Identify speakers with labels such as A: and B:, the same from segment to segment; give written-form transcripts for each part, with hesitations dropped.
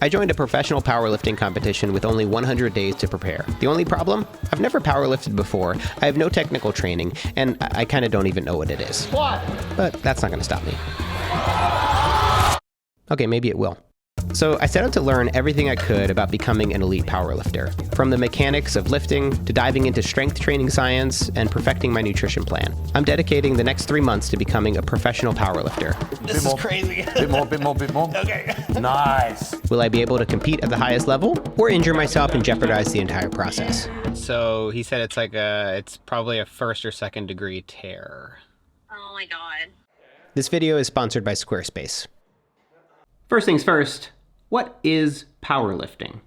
A: I joined a professional powerlifting competition with only 100 days to prepare. The only problem? I've never powerlifted before, I have no technical training, and I kind of don't even know what it is.
B: What?
A: But that's not going to stop me. Okay, maybe it will. So I set out to learn everything I could about becoming an elite powerlifter, from the mechanics of lifting to diving into strength training science and perfecting my nutrition plan. I'm dedicating the next 3 months to becoming a professional powerlifter.
B: This is crazy.
C: Bit more.
B: Okay.
C: Nice.
A: Will I be able to compete at the highest level or injure myself and jeopardize the entire process?
D: So he said it's probably a 1st or 2nd degree tear.
E: Oh my God.
A: This video is sponsored by Squarespace. First things first, what is powerlifting?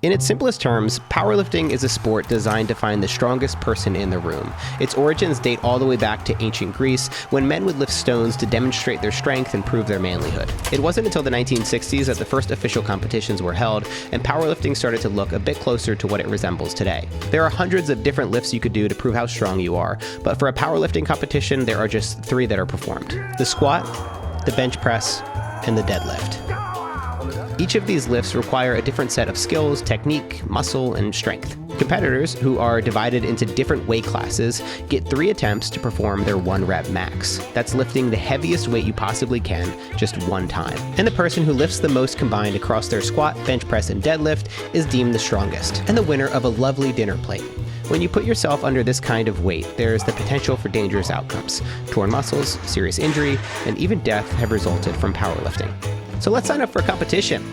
A: In its simplest terms, powerlifting is a sport designed to find the strongest person in the room. Its origins date all the way back to ancient Greece, when men would lift stones to demonstrate their strength and prove their manlyhood. It wasn't until the 1960s that the first official competitions were held, and powerlifting started to look a bit closer to what it resembles today. There are hundreds of different lifts you could do to prove how strong you are, but for a powerlifting competition, there are just 3 that are performed: the squat, the bench press, and the deadlift. Each of these lifts require a different set of skills, technique, muscle, and strength. Competitors, who are divided into different weight classes, get 3 attempts to perform their 1 rep max. That's lifting the heaviest weight you possibly can, just 1 time. And the person who lifts the most combined across their squat, bench press, and deadlift is deemed the strongest, and the winner of a lovely dinner plate. When you put yourself under this kind of weight, there's the potential for dangerous outcomes. Torn muscles, serious injury, and even death have resulted from powerlifting. So let's sign up for a competition.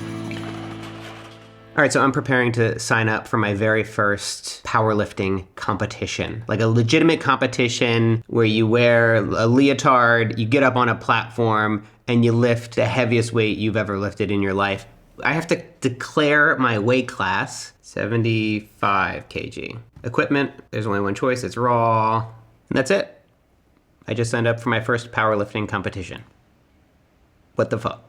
A: All right, so I'm preparing to sign up for my very first powerlifting competition, like a legitimate competition where you wear a leotard, you get up on a platform, and you lift the heaviest weight you've ever lifted in your life. I have to declare my weight class, 75 kg. Equipment, there's only one choice, it's raw, and that's it. I just signed up for my first powerlifting competition. What the fuck?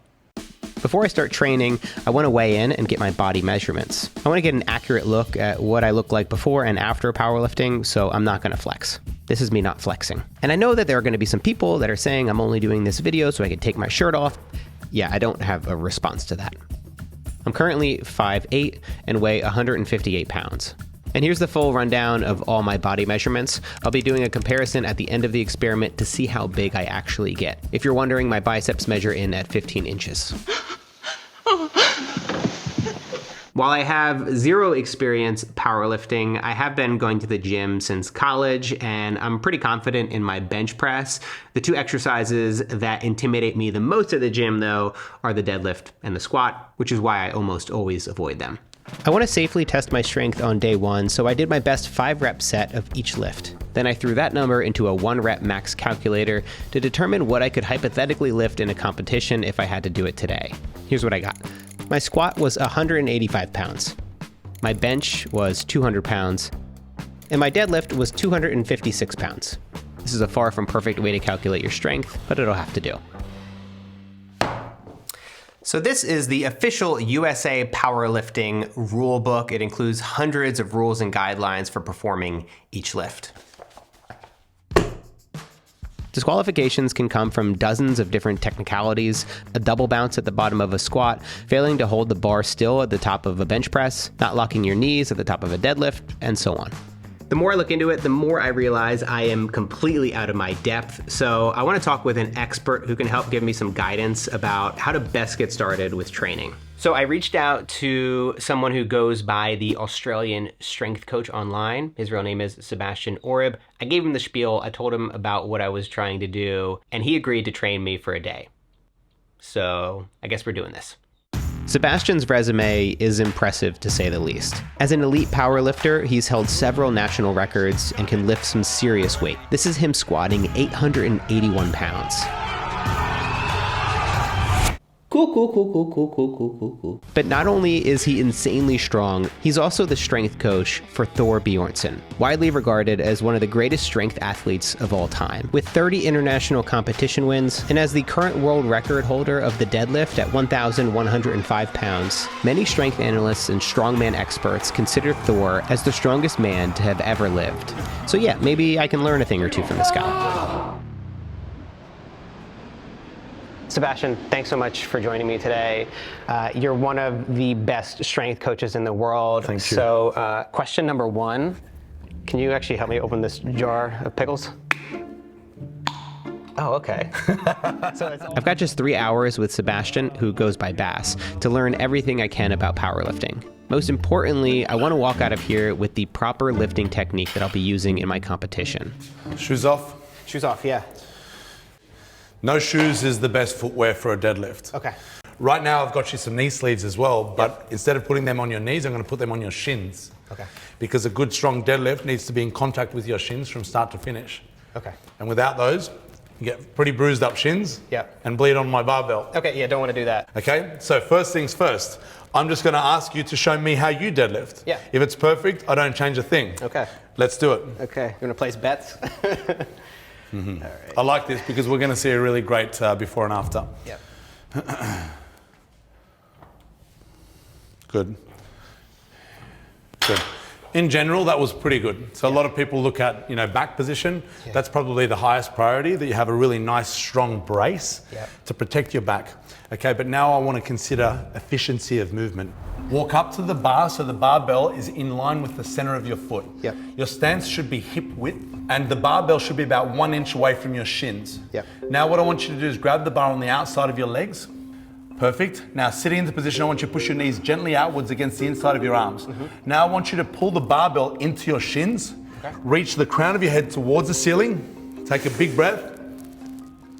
A: Before I start training, I want to weigh in and get my body measurements. I want to get an accurate look at what I look like before and after powerlifting, so I'm not going to flex. This is me not flexing. And I know that there are going to be some people that are saying I'm only doing this video so I can take my shirt off. Yeah, I don't have a response to that. I'm currently 5'8" and weigh 158 pounds. And here's the full rundown of all my body measurements. I'll be doing a comparison at the end of the experiment to see how big I actually get. If you're wondering, my biceps measure in at 15 inches. While I have 0 experience powerlifting, I have been going to the gym since college, and I'm pretty confident in my bench press. The 2 exercises that intimidate me the most at the gym, though, are the deadlift and the squat, which is why I almost always avoid them. I want to safely test my strength on day 1, so I did my best 5-rep set of each lift. Then I threw that number into a 1-rep max calculator to determine what I could hypothetically lift in a competition if I had to do it today. Here's what I got. My squat was 185 pounds. My bench was 200 pounds. And my deadlift was 256 pounds. This is a far from perfect way to calculate your strength, but it'll have to do. So this is the official USA Powerlifting rulebook. It includes hundreds of rules and guidelines for performing each lift. Disqualifications can come from dozens of different technicalities: a double bounce at the bottom of a squat, failing to hold the bar still at the top of a bench press, not locking your knees at the top of a deadlift, and so on. The more I look into it, the more I realize I am completely out of my depth. So I want to talk with an expert who can help give me some guidance about how to best get started with training. So I reached out to someone who goes by the Australian strength coach online. His real name is Sebastian Oreb. I gave him the spiel. I told him about what I was trying to do, and he agreed to train me for a day. So I guess we're doing this. Sebastian's resume is impressive, to say the least. As an elite powerlifter, he's held several national records and can lift some serious weight. This is him squatting 881 pounds. Cool. But not only is he insanely strong, he's also the strength coach for Thor Bjornsson, widely regarded as one of the greatest strength athletes of all time. With 30 international competition wins, and as the current world record holder of the deadlift at 1,105 pounds, many strength analysts and strongman experts consider Thor as the strongest man to have ever lived. So yeah, maybe I can learn a thing or two from this guy. Sebastian, thanks so much for joining me today. You're one of the best strength coaches in the world.
C: Thank you.
A: So question number one, can you actually help me open this jar of pickles? Oh, okay. I've got just 3 hours with Sebastian, who goes by Bass, to learn everything I can about powerlifting. Most importantly, I want to walk out of here with the proper lifting technique that I'll be using in my competition.
C: Shoes off.
A: Shoes off, yeah.
C: No shoes is the best footwear for a deadlift.
A: Okay.
C: Right now I've got you some knee sleeves as well, but instead of putting them on your knees, I'm going to put them on your shins.
A: Okay.
C: Because a good strong deadlift needs to be in contact with your shins from start to finish.
A: Okay.
C: And without those, you get pretty bruised up shins.
A: Yep.
C: And bleed on my barbell.
A: Okay, yeah, don't want to do that.
C: Okay, so first things first, I'm just going to ask you to show me how you deadlift.
A: Yeah.
C: If it's perfect, I don't change a thing.
A: Okay.
C: Let's do it.
A: Okay, you want to place bets? All right.
C: I like this because we're going to see a really great before and after.
A: Yep.
C: Good. Good. In general, that was pretty good. So a lot of people look at, back position.
A: Yeah.
C: That's probably the highest priority, that you have a really nice, strong brace to protect your back. Okay, but now I want to consider efficiency of movement. Walk up to the bar so the barbell is in line with the center of your foot.
A: Yep.
C: Your stance should be hip width and the barbell should be about 1 inch away from your shins.
A: Yep.
C: Now what I want you to do is grab the bar on the outside of your legs. Perfect. Now sitting into position, I want you to push your knees gently outwards against the inside of your arms. Now I want you to pull the barbell into your shins. Okay. Reach the crown of your head towards the ceiling. Take a big breath.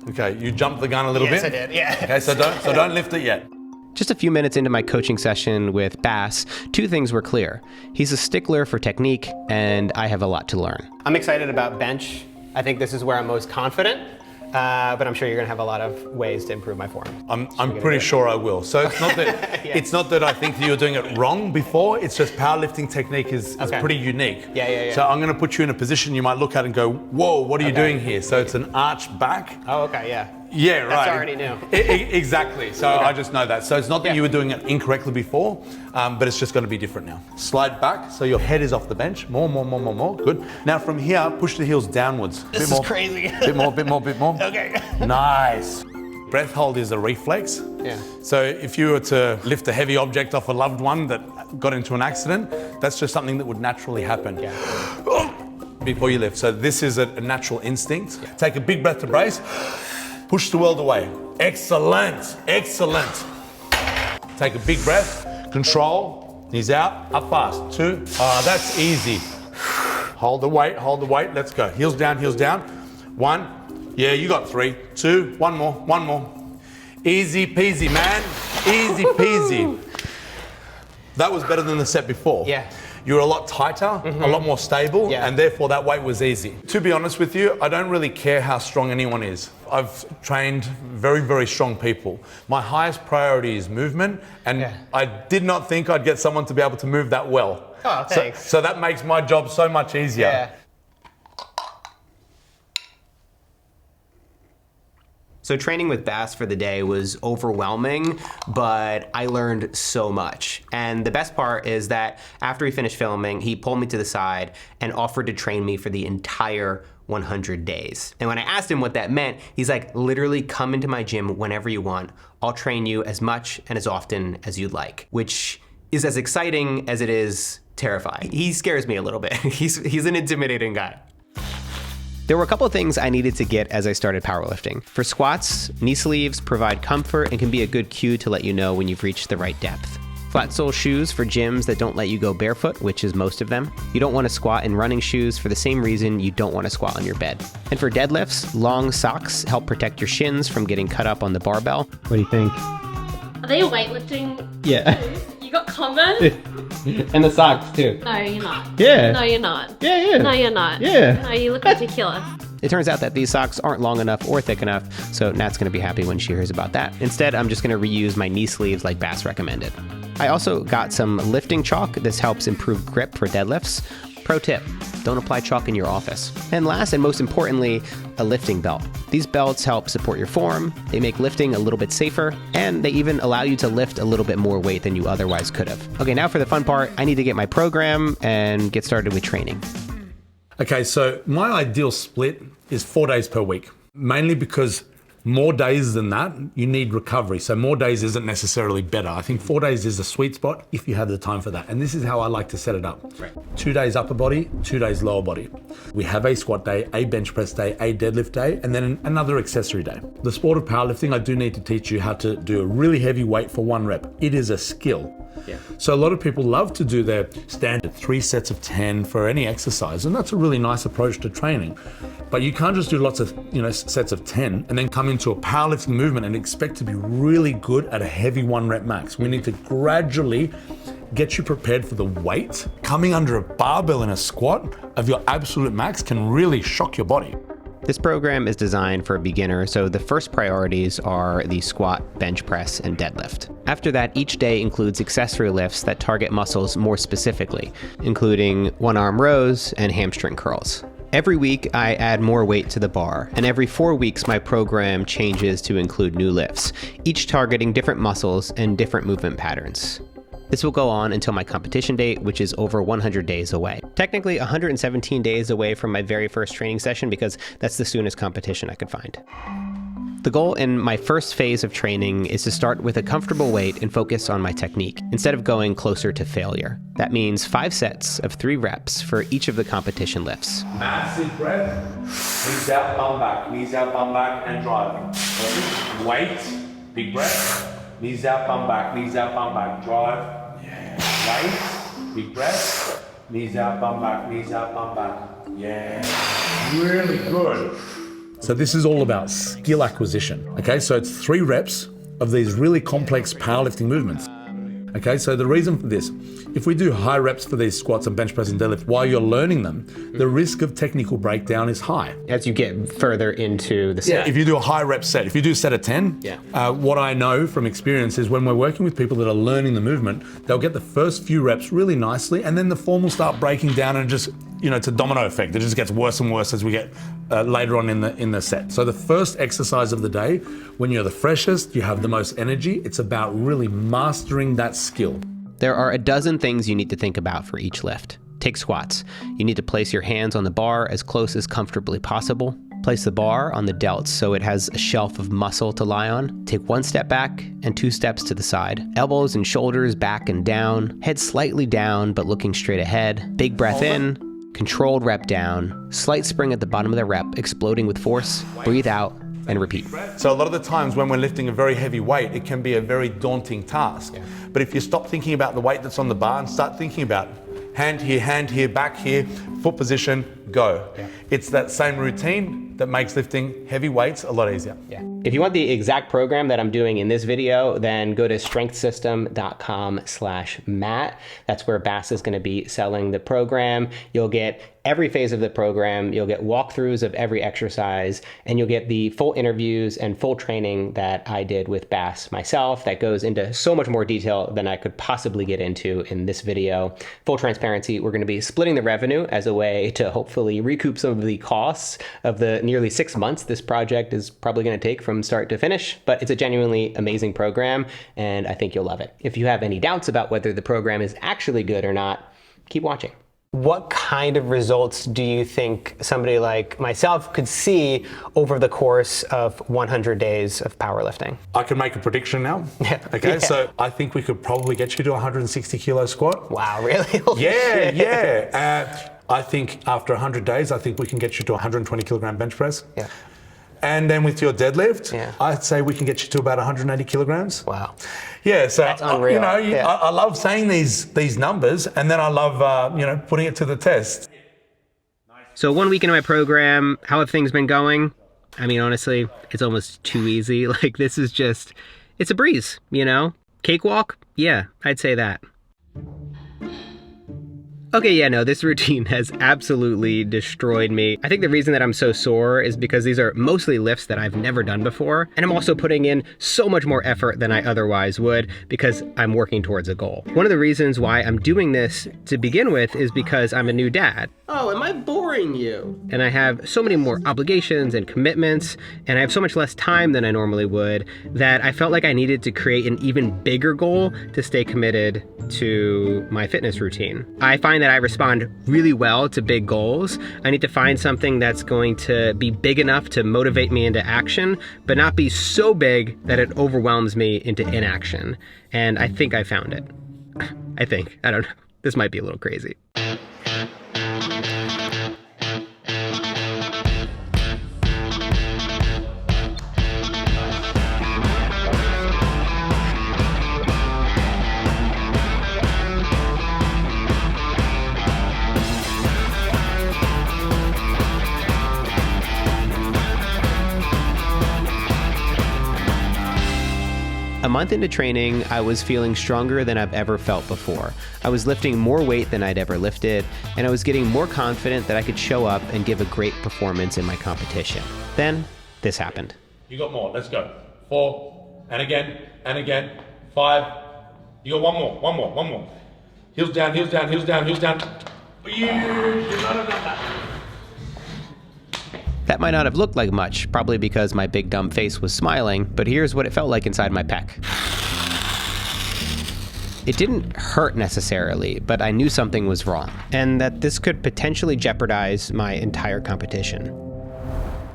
C: Okay, you jumped the gun a little bit.
A: Yes, I did, yeah.
C: Okay, so don't lift it yet.
A: Just a few minutes into my coaching session with Bass, 2 things were clear. He's a stickler for technique, and I have a lot to learn. I'm excited about bench. I think this is where I'm most confident. But I'm sure you're going to have a lot of ways to improve my form.
C: I'm pretty sure I will. So it's not that it's not that I think that you're doing it wrong before. It's just powerlifting technique is pretty unique.
A: Yeah.
C: So I'm going to put you in a position you might look at and go, "Whoa, what are you doing here?" So it's an arched back.
A: Oh, okay, yeah.
C: Yeah, right.
A: That's already new.
C: Exactly. So I just know that. So it's not that you were doing it incorrectly before, but it's just going to be different now. Slide back so your head is off the bench. More. Good. Now from here, push the heels downwards.
B: This is crazy.
C: Bit more.
B: Okay.
C: Nice. Breath hold is a reflex.
A: Yeah.
C: So if you were to lift a heavy object off a loved one that got into an accident, that's just something that would naturally happen.
A: Yeah.
C: Before you lift. So this is a natural instinct. Yeah. Take a big breath to brace. Push the world away. Excellent. Take a big breath. Control. Knees out. Up fast. 2. That's easy. Hold the weight. Let's go. Heels down. 1. Yeah, you got 3. 2. One more. Easy peasy, man. Easy peasy. That was better than the set before.
A: Yeah.
C: You were a lot tighter, a lot more stable, and therefore that weight was easy. To be honest with you, I don't really care how strong anyone is. I've trained very, very strong people. My highest priority is movement, and I did not think I'd get someone to be able to move that well.
A: Oh, thanks.
C: So that makes my job so much easier.
A: Yeah. So training with Bass for the day was overwhelming, but I learned so much. And the best part is that after he finished filming, he pulled me to the side and offered to train me for the entire 100 days. And when I asked him what that meant, he's like, literally come into my gym whenever you want. I'll train you as much and as often as you'd like, which is as exciting as it is terrifying. He scares me a little bit. He's an intimidating guy. There were a couple of things I needed to get as I started powerlifting. For squats, knee sleeves provide comfort and can be a good cue to let you know when you've reached the right depth. Flat sole shoes for gyms that don't let you go barefoot, which is most of them. You don't want to squat in running shoes for the same reason you don't want to squat on your bed. And for deadlifts, long socks help protect your shins from getting cut up on the barbell. What do you think?
E: Are they weightlifting?
A: Yeah.
E: You got Converse?
A: And the socks too.
E: No, you're not.
A: Yeah.
E: No, you're not.
A: Yeah.
E: No, you're not.
A: Yeah.
E: No, you look ridiculous.
A: It turns out that these socks aren't long enough or thick enough, so Nat's gonna be happy when she hears about that. Instead, I'm just gonna reuse my knee sleeves like Bass recommended. I also got some lifting chalk. This helps improve grip for deadlifts. Pro tip, don't apply chalk in your office. And last and most importantly, a lifting belt. These belts help support your form, they make lifting a little bit safer, and they even allow you to lift a little bit more weight than you otherwise could have. Okay, now for the fun part, I need to get my program and get started with training.
C: Okay, so my ideal split is 4 days per week, mainly because More days than that, you need recovery. So more days isn't necessarily better. I think 4 days is the sweet spot if you have the time for that. And this is how I like to set it up. Right. 2 days upper body, 2 days lower body. We have a squat day, a bench press day, a deadlift day, and then another accessory day. The sport of powerlifting, I do need to teach you how to do a really heavy weight for 1 rep. It is a skill. Yeah. So a lot of people love to do their standard 3 sets of 10 for any exercise, and that's a really nice approach to training. But you can't just do lots of sets of 10 and then come into a powerlifting movement and expect to be really good at a heavy 1 rep max. We need to gradually get you prepared for the weight. Coming under a barbell in a squat of your absolute max can really shock your body.
A: This program is designed for a beginner, so the first priorities are the squat, bench press, and deadlift. After that, each day includes accessory lifts that target muscles more specifically, including 1-arm rows and hamstring curls. Every week, I add more weight to the bar, and every 4 weeks, my program changes to include new lifts, each targeting different muscles and different movement patterns. This will go on until my competition date, which is over 100 days away. Technically 117 days away from my very first training session because that's the soonest competition I could find. The goal in my first phase of training is to start with a comfortable weight and focus on my technique, instead of going closer to failure. That means 5 sets of 3 reps for each of the competition lifts.
C: Massive breath, knees out, bum back, and drive. Weight, big breath. Knees out, bum back, drive. Yeah. Weight, big breath. Knees out, bum back. Yeah. Really good. So this is all about skill acquisition. Okay, so it's 3 reps of these really complex powerlifting movements. Okay, so the reason for this, if we do high reps for these squats and bench press and deadlift while you're learning them, the risk of technical breakdown is high.
A: As you get further into the set.
C: Yeah, if you do a high rep set, if you do a set of 10, what I know from experience is when we're working with people that are learning the movement, they'll get the first few reps really nicely, and then the form will start breaking down and just, it's a domino effect. It just gets worse and worse as we get later on in the set. So the first exercise of the day, when you're the freshest, you have the most energy, it's about really mastering that skill.
A: There are a dozen things you need to think about for each lift. Take squats. You need to place your hands on the bar as close as comfortably possible. Place the bar on the delts so it has a shelf of muscle to lie on. Take 1 step back and 2 steps to the side. Elbows and shoulders back and down. Head slightly down but looking straight ahead. Big breath in. Controlled rep down. Slight spring at the bottom of the rep, exploding with force. Breathe out and repeat.
C: So a lot of the times when we're lifting a very heavy weight, it can be a very daunting task. Yeah. But if you stop thinking about the weight that's on the bar and start thinking about hand here, back here, foot position, go. Yeah. It's that same routine that makes lifting heavy weights a lot easier.
A: Yeah. If you want the exact program that I'm doing in this video, then go to strengthsystem.com/Matt. That's where Bass is going to be selling the program. You'll get every phase of the program. You'll get walkthroughs of every exercise, and you'll get the full interviews and full training that I did with Bass myself that goes into so much more detail than I could possibly get into in this video. Full transparency, we're going to be splitting the revenue as a way to hopefully recoup some of the costs of the nearly 6 months this project is probably going to take from start to finish, but it's a genuinely amazing program, and I think you'll love it. If you have any doubts about whether the program is actually good or not, keep watching. What kind of results do you think somebody like myself could see over the course of 100 days of powerlifting?
C: I can make a prediction now. Yeah. Okay, so I think we could probably get you to a 160 kilo squat.
A: Wow, really?
C: Yeah. I think after 100 days, I think we can get you to 120 kilogram bench press. Yeah. And then with your deadlift, I'd say we can get you to about 180 kilograms.
A: Wow.
C: Yeah, so
A: that's unreal.
C: I love saying these numbers, and then I love putting it to the test.
A: So 1 week into my program, how have things been going? I mean, honestly, it's almost too easy. Like, this is just, it's a breeze, Cakewalk? Yeah, I'd say that. Okay, yeah, no, this routine has absolutely destroyed me. I think the reason that I'm so sore is because these are mostly lifts that I've never done before, and I'm also putting in so much more effort than I otherwise would because I'm working towards a goal. One of the reasons why I'm doing this to begin with is because I'm a new dad. Oh, am I boring you? And I have so many more obligations and commitments, and I have so much less time than I normally would, that I felt like I needed to create an even bigger goal to stay committed to my fitness routine. I find that that I respond really well to big goals. I need to find something that's going to be big enough to motivate me into action, but not be so big that it overwhelms me into inaction. And I think I found it. I don't know. This might be a little crazy. A month into training, I was feeling stronger than I've ever felt before. I was lifting more weight than I'd ever lifted, and I was getting more confident that I could show up and give a great performance in my competition. Then, this happened.
C: You got more, let's go. 4, and again, 5. You got one more. Heels down. You're not enough that.
A: That might not have looked like much, probably because my big dumb face was smiling, but here's what it felt like inside my pec. It didn't hurt necessarily, but I knew something was wrong, and that this could potentially jeopardize my entire competition.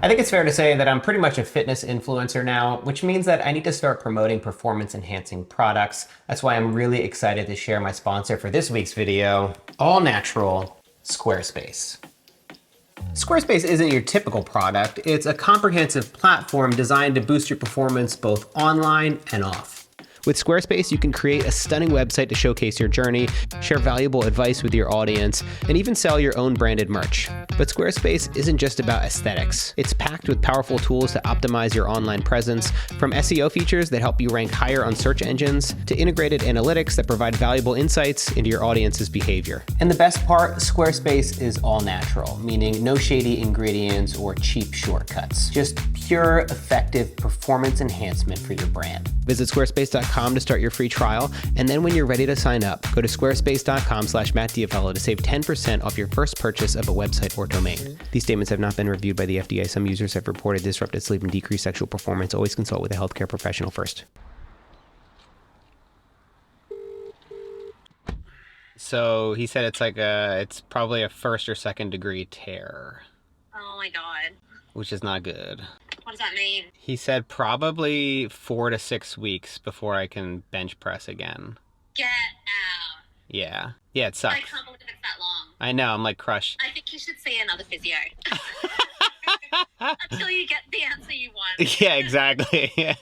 A: I think it's fair to say that I'm pretty much a fitness influencer now, which means that I need to start promoting performance-enhancing products. That's why I'm really excited to share my sponsor for this week's video, all natural Squarespace. Squarespace isn't your typical product. It's a comprehensive platform designed to boost your performance both online and off. With Squarespace, you can create a stunning website to showcase your journey, share valuable advice with your audience, and even sell your own branded merch. But Squarespace isn't just about aesthetics. It's packed with powerful tools to optimize your online presence, from SEO features that help you rank higher on search engines, to integrated analytics that provide valuable insights into your audience's behavior. And the best part, Squarespace is all natural, meaning no shady ingredients or cheap shortcuts. Just pure, effective performance enhancement for your brand. Visit squarespace.com to start your free trial, and then when you're ready to sign up, go to squarespace.com/MattDiavello to save 10% off your first purchase of a website or domain. These statements have not been reviewed by the FDA. Some users have reported disrupted sleep and decreased sexual performance. Always consult with a healthcare professional first.
D: So he said it's probably a 1st or 2nd degree tear.
E: Oh my god.
D: Which is not good.
E: What does that mean?
D: He said probably 4 to 6 weeks before I can bench press again.
E: Get out.
D: Yeah, it sucks.
E: I can't believe it's that long.
D: I know, I'm like crushed.
E: I think you should see another physio. Until you get the answer you want.
D: Yeah, exactly.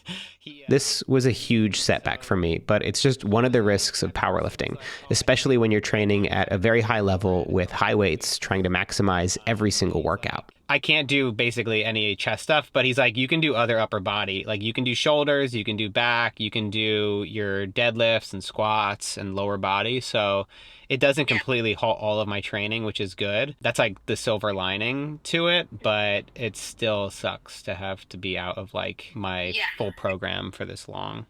A: This was a huge setback for me, but it's just one of the risks of powerlifting, especially when you're training at a very high level with high weights, trying to maximize every single workout.
D: I can't do basically any chest stuff, but he's like, you can do other upper body. Like you can do shoulders, you can do back, you can do your deadlifts and squats and lower body. So it doesn't completely halt all of my training, which is good. That's like the silver lining to it, but it still sucks to have to be out of like my full program for this long.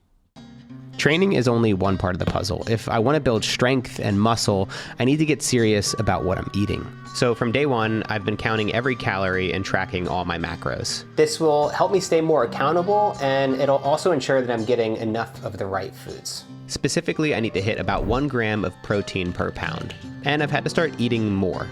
A: Training is only one part of the puzzle. If I want to build strength and muscle, I need to get serious about what I'm eating. So from day one, I've been counting every calorie and tracking all my macros. This will help me stay more accountable, and it'll also ensure that I'm getting enough of the right foods. Specifically, I need to hit about 1 gram of protein per pound. And I've had to start eating more,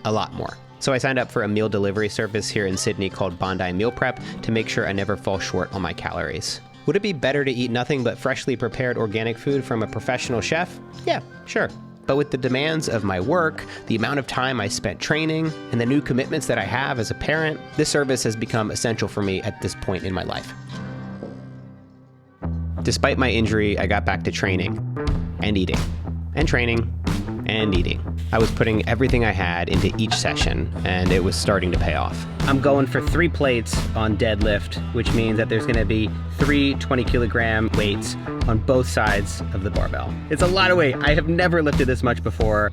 A: a lot more. So I signed up for a meal delivery service here in Sydney called Bondi Meal Prep to make sure I never fall short on my calories. Would it be better to eat nothing but freshly prepared organic food from a professional chef? Yeah, sure. But with the demands of my work, the amount of time I spent training, and the new commitments that I have as a parent, this service has become essential for me at this point in my life. Despite my injury, I got back to training and eating and training and eating. I was putting everything I had into each session, and it was starting to pay off. I'm going for 3 plates on deadlift, which means that there's gonna be 3 20-kilogram weights on both sides of the barbell. It's a lot of weight. I have never lifted this much before.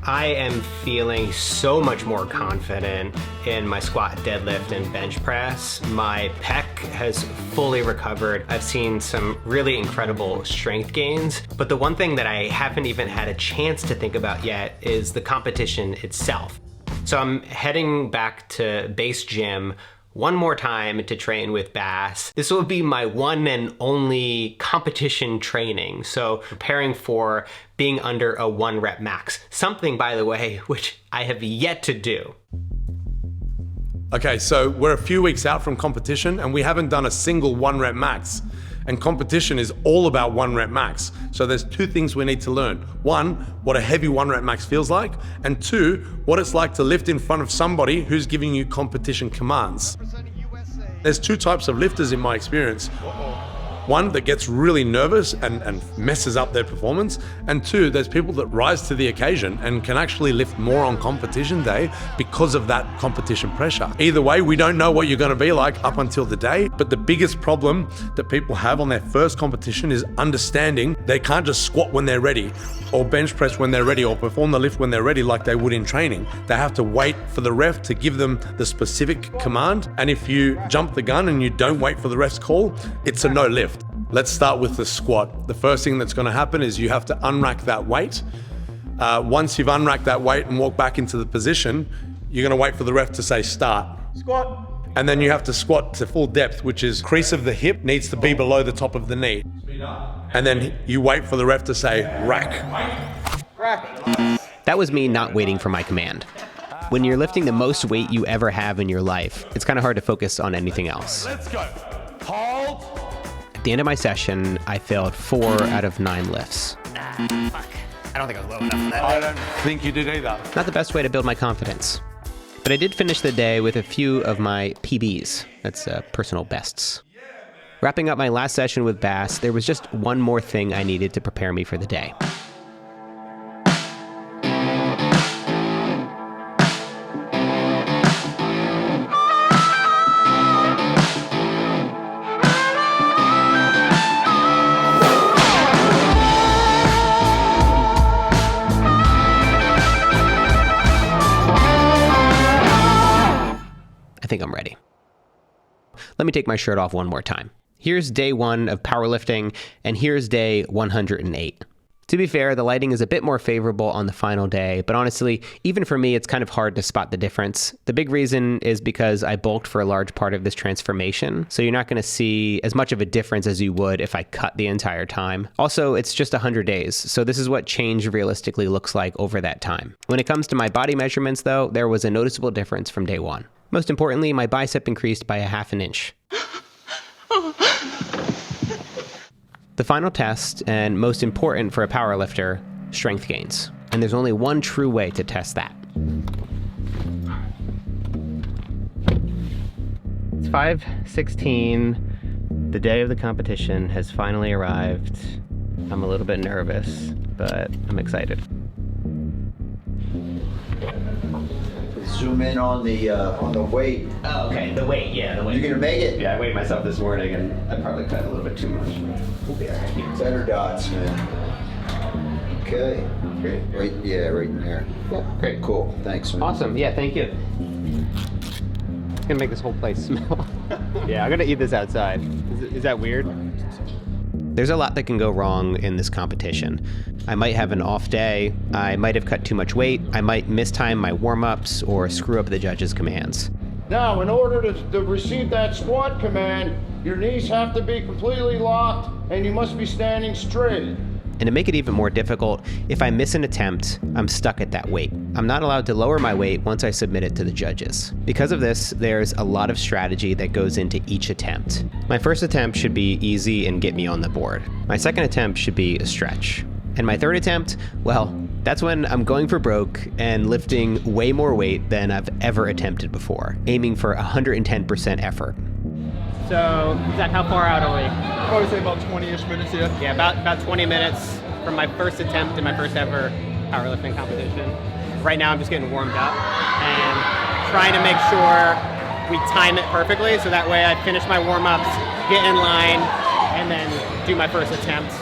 A: I am feeling so much more confident in my squat, deadlift, and bench press. My pec has fully recovered. I've seen some really incredible strength gains, but the one thing that I haven't even had a chance to think about yet is the competition itself. So I'm heading back to base gym one more time to train with Bass. This will be my one and only competition training, so preparing for being under a 1 rep max. Something, by the way, which I have yet to do.
C: Okay, so we're a few weeks out from competition and we haven't done a single 1 rep max. And competition is all about 1 rep max. So there's 2 things we need to learn. 1, what a heavy 1 rep max feels like. And 2, what it's like to lift in front of somebody who's giving you competition commands. There's 2 types of lifters in my experience. 1 that gets really nervous and messes up their performance, and 2, there's people that rise to the occasion and can actually lift more on competition day because of that competition pressure. Either way, we don't know what you're going to be like up until the day, but the biggest problem that people have on their first competition is understanding they can't just squat when they're ready, or bench press when they're ready, or perform the lift when they're ready like they would in training. They have to wait for the ref to give them the specific command, and if you jump the gun and you don't wait for the ref's call, it's a no lift. Let's start with the squat. The first thing that's going to happen is you have to unrack that weight. Once you've unracked that weight and walk back into the position, you're going to wait for the ref to say start. Squat. And then you have to squat to full depth, which is crease of the hip needs to be below the top of the knee. And then you wait for the ref to say rack.
A: That was me not waiting for my command. When you're lifting the most weight you ever have in your life, it's kind of hard to focus on anything else.
C: Let's go. Hold.
A: At the end of my session, I failed 4 out of 9 lifts.
B: Fuck. I don't think I was low enough for that.
C: I don't think you did either.
A: Not the best way to build my confidence. But I did finish the day with a few of my PBs. That's personal bests. Wrapping up my last session with Bass, there was just one more thing I needed to prepare me for the day. I think I'm ready. Let me take my shirt off one more time. Here's day 1 of powerlifting, and here's day 108. To be fair, the lighting is a bit more favorable on the final day, but honestly, even for me, it's kind of hard to spot the difference. The big reason is because I bulked for a large part of this transformation, so you're not going to see as much of a difference as you would if I cut the entire time. Also, it's just 100 days, so this is what change realistically looks like over that time. When it comes to my body measurements, though, there was a noticeable difference from day 1. Most importantly, my bicep increased by 1/2 inch. The final test, and most important for a powerlifter, strength gains. And there's only one true way to test that. It's 5:16. The day of the competition has finally arrived. I'm a little bit nervous, but I'm excited.
F: Zoom in on the weight.
A: Oh, okay, the weight, yeah, the weight.
F: You're gonna make it?
A: Yeah, I weighed myself this morning and I probably cut a little bit too much. We'll be all right.
F: Better dots, man. Okay.
A: Great.
F: Right, yeah, right in there.
A: Yeah, great.
F: Cool. Thanks, man.
A: Awesome, yeah, thank you. It's gonna make this whole place smell. Yeah, I'm gonna eat this outside. Is that weird? There's a lot that can go wrong in this competition. I might have an off day, I might have cut too much weight, I might mistime my warm-ups, or screw up the judge's commands.
G: Now, in order to receive that squat command, your knees have to be completely locked and you must be standing straight.
A: And to make it even more difficult, if I miss an attempt, I'm stuck at that weight. I'm not allowed to lower my weight once I submit it to the judges. Because of this, there's a lot of strategy that goes into each attempt. My first attempt should be easy and get me on the board. My second attempt should be a stretch. And my third attempt, well, that's when I'm going for broke and lifting way more weight than I've ever attempted before, aiming for 110% effort.
D: So, Zach, how far out are we?
H: I would say about 20-ish minutes, yeah.
D: Yeah, about 20 minutes from my first attempt in my first ever powerlifting competition. Right now I'm just getting warmed up and trying to make sure we time it perfectly so that way I finish my warm-ups, get in line, and then do my first attempt.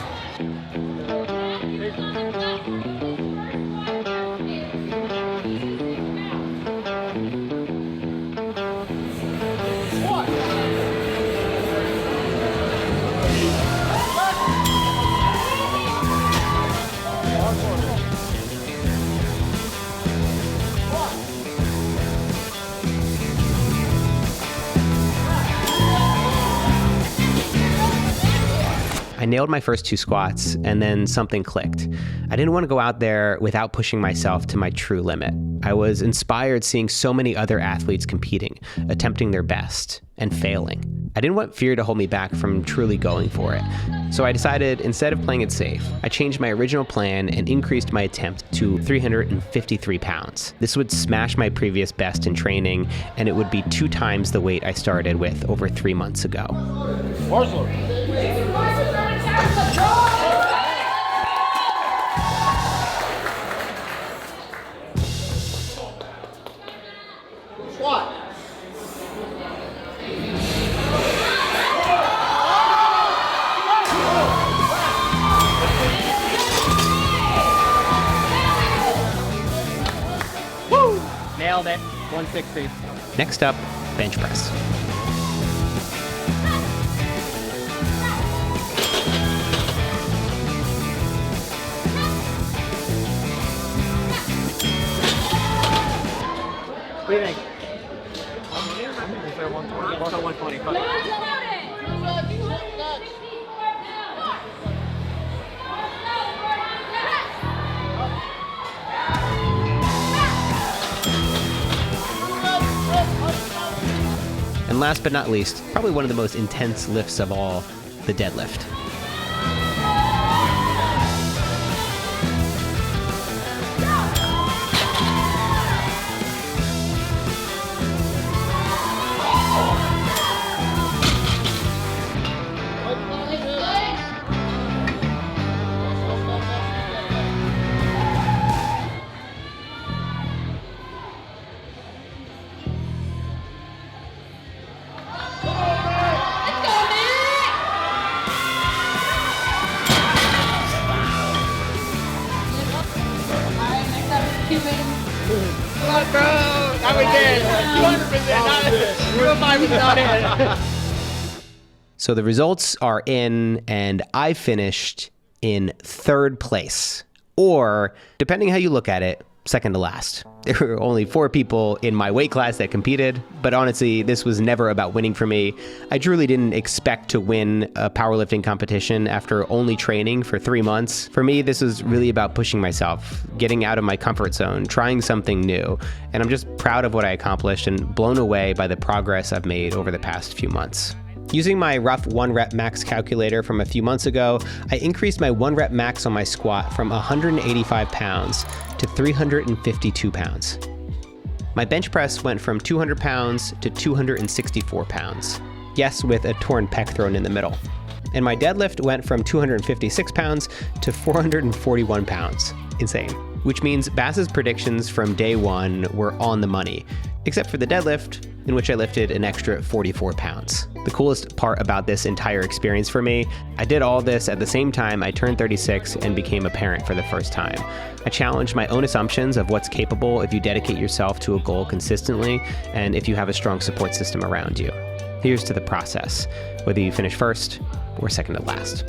A: I nailed my first 2 squats, and then something clicked. I didn't want to go out there without pushing myself to my true limit. I was inspired seeing so many other athletes competing, attempting their best, and failing. I didn't want fear to hold me back from truly going for it. So I decided, instead of playing it safe, I changed my original plan and increased my attempt to 353 pounds. This would smash my previous best in training, and it would be 2 times the weight I started with over 3 months ago.
B: Nailed it. 160.
A: Next up, bench press.
B: What do you think? 125.
A: And last but not least, probably one of the most intense lifts of all, the deadlift. So the results are in, and I finished in 3rd place, or depending how you look at it, second to last. There were only 4 people in my weight class that competed, but honestly, this was never about winning for me. I truly didn't expect to win a powerlifting competition after only training for 3 months. For me, this was really about pushing myself, getting out of my comfort zone, trying something new, and I'm just proud of what I accomplished and blown away by the progress I've made over the past few months. Using my rough 1-rep max calculator from a few months ago, I increased my 1-rep max on my squat from 185 pounds to 352 pounds. My bench press went from 200 pounds to 264 pounds. Yes, with a torn pec thrown in the middle. And my deadlift went from 256 pounds to 441 pounds. Insane. Which means Bass's predictions from day 1 were on the money, except for the deadlift, in which I lifted an extra 44 pounds. The coolest part about this entire experience for me, I did all this at the same time I turned 36 and became a parent for the first time. I challenged my own assumptions of what's capable if you dedicate yourself to a goal consistently and if you have a strong support system around you. Here's to the process, whether you finish first or second to last.